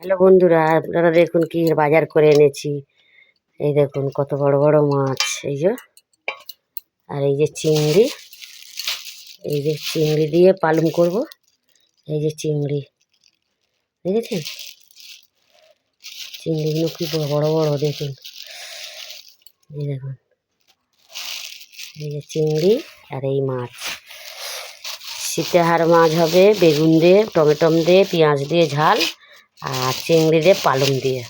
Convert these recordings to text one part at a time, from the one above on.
Hello বন্ধুরা, আপনারা দেখুন কি বাজার করে এনেছি। এই দেখুন কত বড় বড় মাছ, এই যে আর এই যে চিংড়ি, এই যে চিংড়ি দিয়ে পালুম করব। এই যে চিংড়ি দেখেছেন, চিংড়িগুলো কি বড় বড় দেখুন। এই দেখুন, এই যে চিংড়ি আর এই মাছ, সীতাহার মাছ হবে বেগুন দিয়ে, টমেটম দিয়ে, পেঁয়াজ দিয়ে ঝাল, আর চিংড়ি দিয়ে পালুম দিয়ে।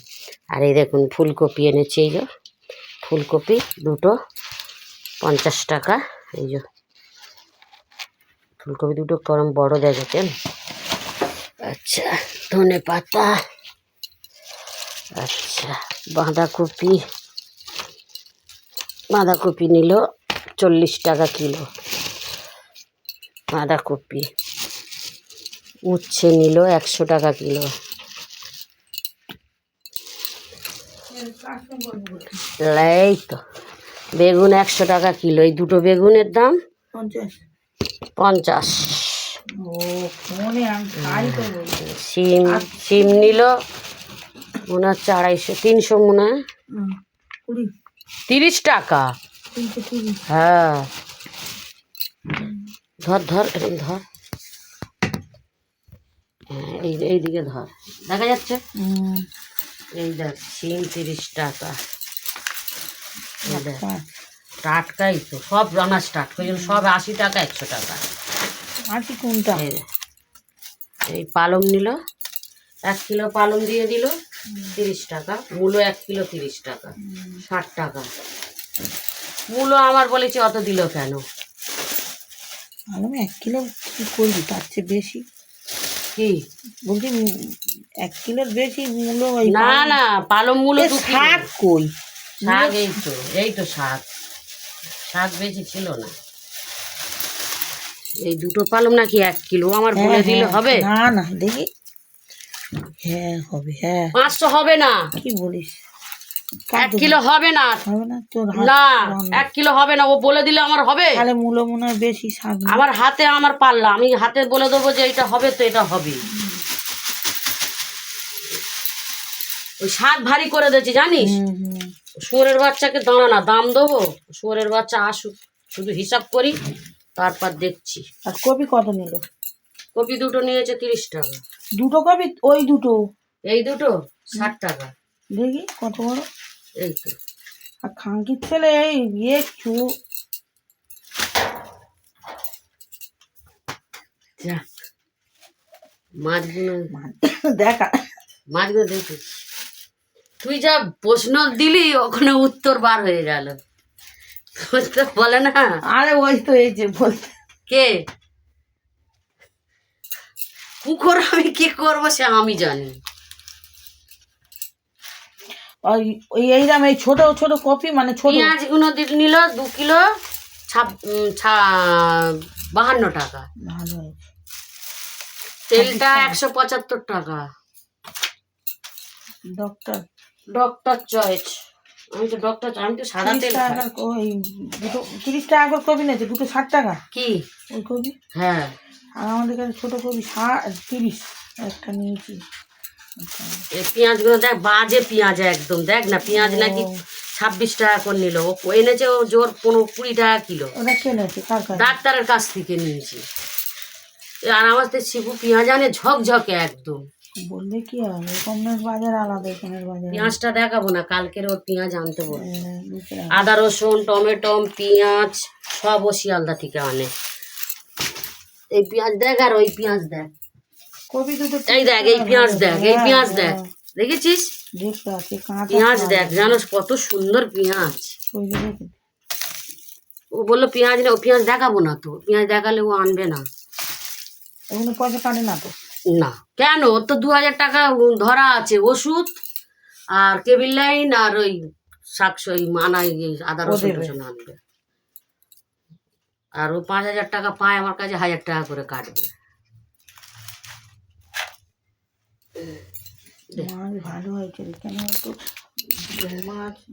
আর এই দেখুন ফুলকপি এনেছি, এই যে ফুলকপি দুটো 50 টাকা। এই যে ফুলকপি দুটো কম বড় দেখেছেন। আচ্ছা, ধনে পাতা, আচ্ছা বাঁধাকপি নিল 40 টাকা কিলো বাঁধাকপি। উচ্ছে নিল 100 টাকা কিলো। এই তো বেগুন 100 টাকা কিলো। এই দুটো বেগুনের দাম 50। সিম নিল মনে হচ্ছে 250 300 মনে হয় 30 টাকা। হ্যাঁ, ধর এরকম ধর, এইদিকে ধর, দেখা যাচ্ছে। এই দেখ সিম 30 টাকা। টাটকাই তো সব, আনাজ টাটকা, সব 80 টাকা 100 টাকা। কোনটা? এই পালং নিল 1 কিলো, পালং দিয়ে দিল 30 টাকা। মূলো 1 কিলো 30 টাকা, 60 টাকা। মূলো আমার বলেছি অত দিল কেন? আমি 1 কিলো কি করবি, তার চেয়ে বেশি কি বলছি, 1 কিলোর বেশি মূলো? না না, পালং মূলো শাক কই? শাক এই তো শাক বেশি ছিল না। এই দুটো পালং নাকি 1 কিলো আমার বলে দিলে হবে? না না, দেখি। হ্যাঁ হবে, হ্যাঁ 500 হবে না। কি বলিস? 1 কিলো হবে না, হবে না তোর? না 1 কিলো হবে না, ও বলে দিলে আমার হবে। তাহলে মূলো মনে হয় বেশি, শাক আমার হাতে, আমার পাল্লা, আমি হাতে বলে দেবো যে এটা হবে, তো এটা হবে। ওই শাক ভারী করে দিয়েছি জানিস। শুয়োরের বাচ্চাকে দাঁড়া না, দাম দেবো, শুয়োরের বাচ্চা আসুক, শুধু হিসাব করি তারপর দেখছি। আর কপি কত নিল? কপি দুটো নিয়েছে 30 টাকা। দুটো কপি? ওই দুটো? এই দুটো 60 টাকা। দেখি কত বড়। এই তো। আর খাঙ্কির ছেলে এই একটু মাছগুলো দেখা, মাছগুলো দেখিস। তুই যা প্রশ্ন দিলি ওখানে উত্তর বার হয়ে গেল, বলে না। আরে ওই তো এই যে বলতে, কে কুকুর, আমি কি করবো সে আমি জানি। ওই এইরাম এই ছোট ছোট কপি, মানে ছোট। পেঁয়াজগুলো নিল 2 কিলো 52 টাকা। ভালো। তেলটা 175 টাকা। ডক্টর চয়েস, আমি তো ডক্টর, আমি তো সাদা তেল খাই। ওই দুটো 30 টাকা করে কপি নিয়েছে, দুটো 60 টাকা। কি ওই কপি? হ্যাঁ। আর আমাদের কাছে ছোট কপি 30 একটা নিয়েছি। এই পেঁয়াজগুলো দেখ, বাজে পেঁয়াজ একদম। দেখ না, পেঁয়াজ নাকি 26 টাকা করে নিল। ও এনেছে ও জোর 15-20 টাকা কিলো। ওটা কে নিয়েছে? ডাক্তারের কাছ থেকে নিয়েছি। আর আমাদের শিবু পেঁয়াজ আনে ঝকঝকে একদম। বললে কি হবে, এখানের বাজার আলাদা, এখানের বাজার। পেঁয়াজটা দেখাবো না, কালকের ওর পেঁয়াজ আনতে বলবো। আদা রসুন টমেটো পেঁয়াজ সব ও শিয়ালদা থেকে আনে। এই পেঁয়াজ দেখ, আর ওই পেঁয়াজ দেখ, কপি দুটো। এই দেখ, এই পেঁয়াজ দেখ, এই পেঁয়াজ দেখ, দেখেছিস? পেঁয়াজ দেখ, জানোস কত সুন্দর পেঁয়াজ। ও বললো পেঁয়াজ না, ও পেঁয়াজ দেখাবো না তো, পেঁয়াজ দেখালে ও আনবে না। ওগুলো পয়সা কাটে না তো? না কেন, ওর তো 2000 টাকা ধরা আছে, ওষুধ আর কেবিল লাইন আর ওই শাকসই মানাই আদা রসুন আনবে। আর ও 5000 টাকা পায়, আমার কাছে 1000 টাকা করে কাটবে। মাছ ভালো হয়েছে কেন তো, মাছ